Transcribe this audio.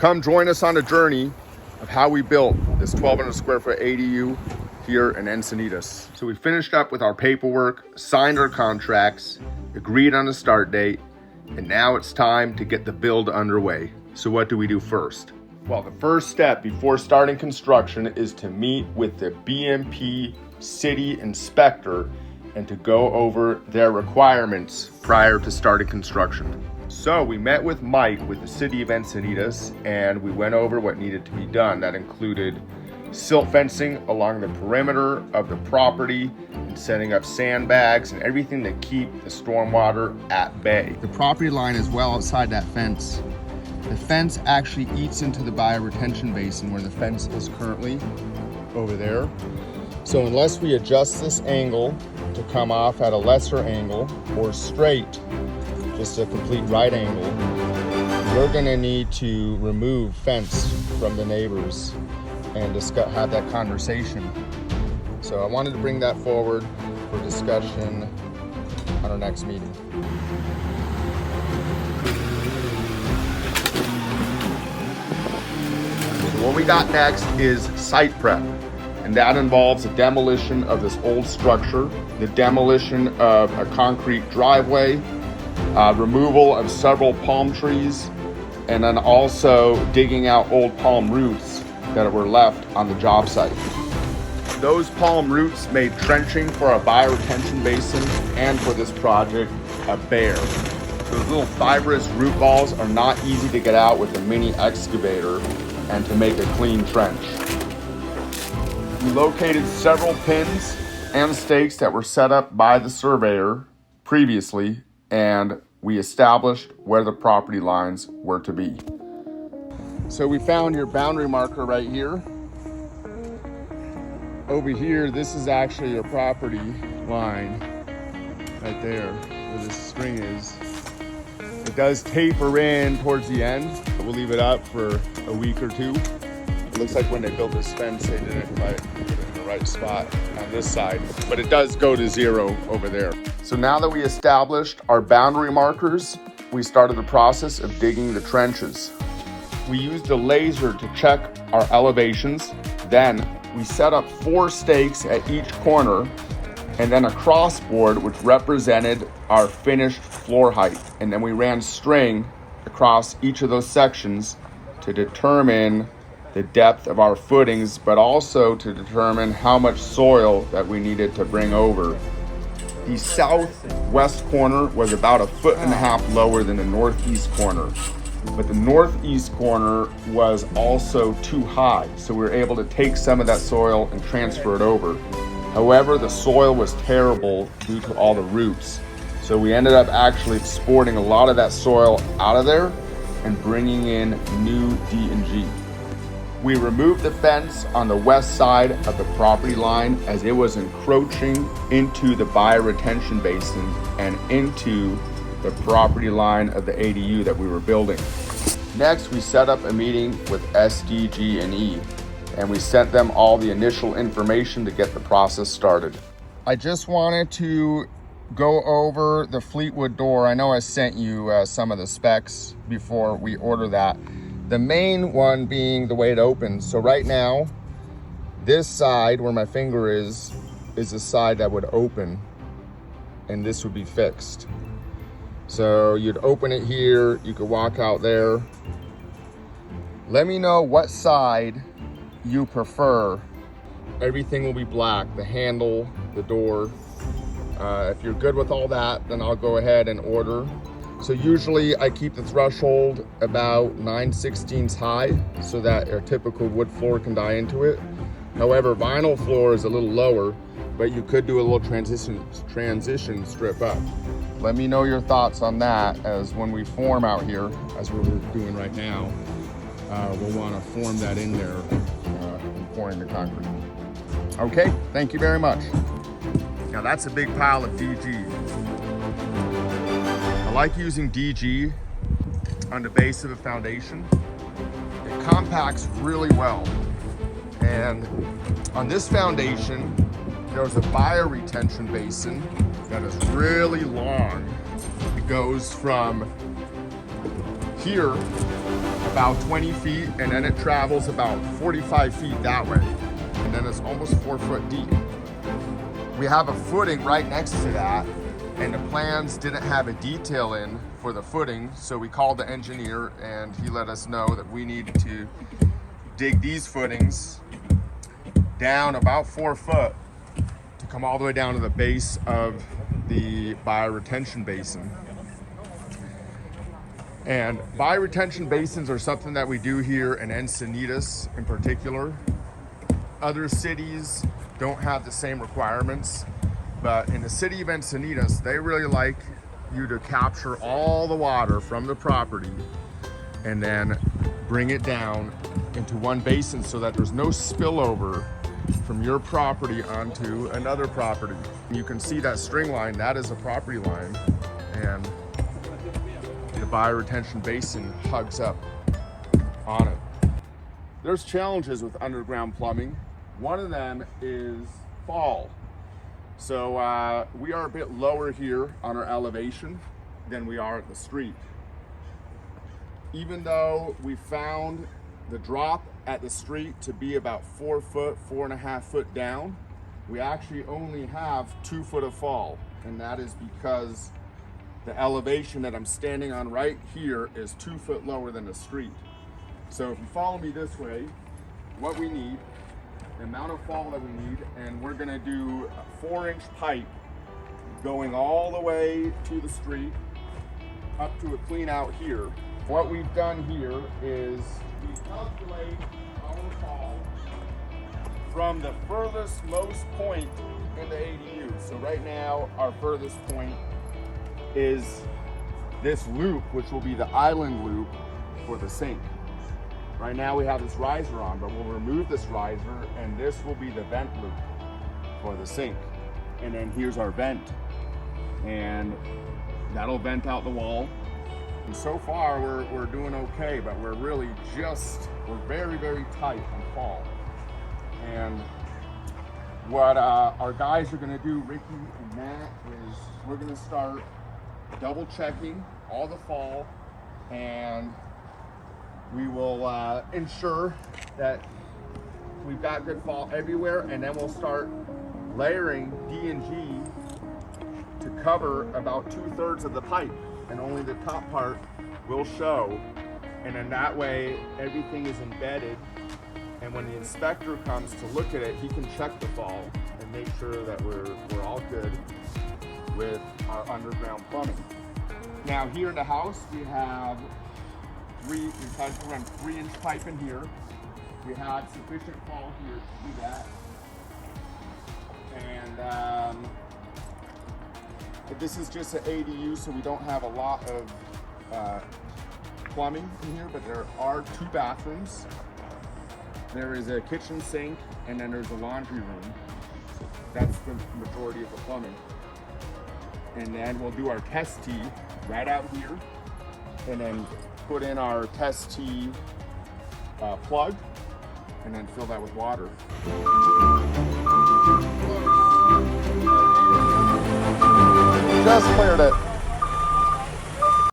Come join us on a journey of how we built this 1,200 square foot ADU here in Encinitas. So we finished up with our paperwork, signed our contracts, agreed on a start date, and now it's time to get the build underway. So what do we do first? Well, the first step before starting construction is to meet with the BMP city inspector and to go over their requirements prior to starting construction. So we met with Mike with the city of Encinitas and we went over what needed to be done. That included silt fencing along the perimeter of the property and setting up sandbags and everything to keep the stormwater at bay. The property line is well outside that fence. The fence actually eats into the bioretention basin where the fence is currently over there. So unless we adjust this angle to come off at a lesser angle or straight, just a complete right angle, we're gonna need to remove fence from the neighbors and have that conversation. So I wanted to bring that forward for discussion on our next meeting. So what we got next is site prep, and that involves the demolition of this old structure, the demolition of a concrete driveway, removal of several palm trees, and then also digging out old palm roots that were left on the job site. Those palm roots made trenching for a bioretention basin and for this project a bear. Those little fibrous root balls are not easy to get out with a mini excavator and to make a clean trench. We located several pins and stakes that were set up by the surveyor previously, and we established where the property lines were to be. So we found your boundary marker right here. Over here, this is actually your property line right there where this string is. It does taper in towards the end, but we'll leave it up for a week or two. It looks like when they built this fence, they didn't put it in the right spot on this side, but it does go to zero over there. So now that we established our boundary markers, we started the process of digging the trenches. We used a laser to check our elevations. Then we set up 4 stakes at each corner and then a crossboard which represented our finished floor height. And then we ran string across each of those sections to determine the depth of our footings, but also to determine how much soil that we needed to bring over. The southwest corner was about 1.5 feet lower than the northeast corner. But the northeast corner was also too high, so we were able to take some of that soil and transfer it over. However, the soil was terrible due to all the roots, so we ended up actually exporting a lot of that soil out of there and bringing in new D&G. We removed the fence on the west side of the property line as it was encroaching into the bioretention basin and into the property line of the ADU that we were building. Next, we set up a meeting with SDG&E, and we sent them all the initial information to get the process started. I just wanted to go over the Fleetwood door. I know I sent you some of the specs before we order that. The main one being the way it opens. So right now, this side where my finger is the side that would open, and this would be fixed. So you'd open it here, you could walk out there. Let me know what side you prefer. Everything will be black, the handle, the door. If you're good with all that, then I'll go ahead and order. So usually I keep the threshold about 9/16 high so that a typical wood floor can die into it. However, vinyl floor is a little lower, but you could do a little transition strip up. Let me know your thoughts on that, as when we form out here, as we're doing right now, we'll want to form that in there and pouring the concrete. Okay, thank you very much. Now that's a big pile of DG. I like using DG on the base of a foundation. It compacts really well. And on this foundation, there's a bioretention basin that is really long. It goes from here about 20 feet, and then it travels about 45 feet that way. And then it's almost 4 foot deep. We have a footing right next to that, and the plans didn't have a detail in for the footing, so we called the engineer and he let us know that we needed to dig these footings down about 4 foot to come all the way down to the base of the bioretention basin. And bioretention basins are something that we do here in Encinitas in particular. Other cities don't have the same requirements, but in the city of Encinitas, they really like you to capture all the water from the property and then bring it down into one basin so that there's no spillover from your property onto another property. You can see that string line, that is a property line, and the bioretention basin hugs up on it. There's challenges with underground plumbing. One of them is fall. So we are a bit lower here on our elevation than we are at the street. Even though we found the drop at the street to be about 4 foot, 4.5 foot down, we actually only have 2 foot of fall. And that is because the elevation that I'm standing on right here is 2 foot lower than the street. So if you follow me this way, what we need, the amount of fall that we need, and we're gonna do a 4-inch pipe going all the way to the street up to a clean out here. What we've done here is we calculate our fall from the furthest most point in the ADU. So right now our furthest point is this loop, which will be the island loop for the sink. Right now we have this riser on, but we'll remove this riser and this will be the vent loop for the sink. And then here's our vent, and that'll vent out the wall. And so far we're doing okay, but we're really we're very, very tight on fall. And what our guys are gonna do, Ricky and Matt, is we're gonna start double checking all the fall, and we will ensure that we've got good fall everywhere, and then we'll start layering D&G to cover about 2/3 of the pipe, and only the top part will show. And then that way everything is embedded, and when the inspector comes to look at it, he can check the fall and make sure that we're all good with our underground plumbing. Now here in the house we have we decided to run 3-inch pipe in here. We had sufficient fall here to do that. And this is just an ADU, so we don't have a lot of plumbing in here, but there are 2 bathrooms. There is a kitchen sink, and then there's a laundry room. That's the majority of the plumbing. And then we'll do our test tee right out here, and then put in our test tee plug, and then fill that with water. Just cleared it.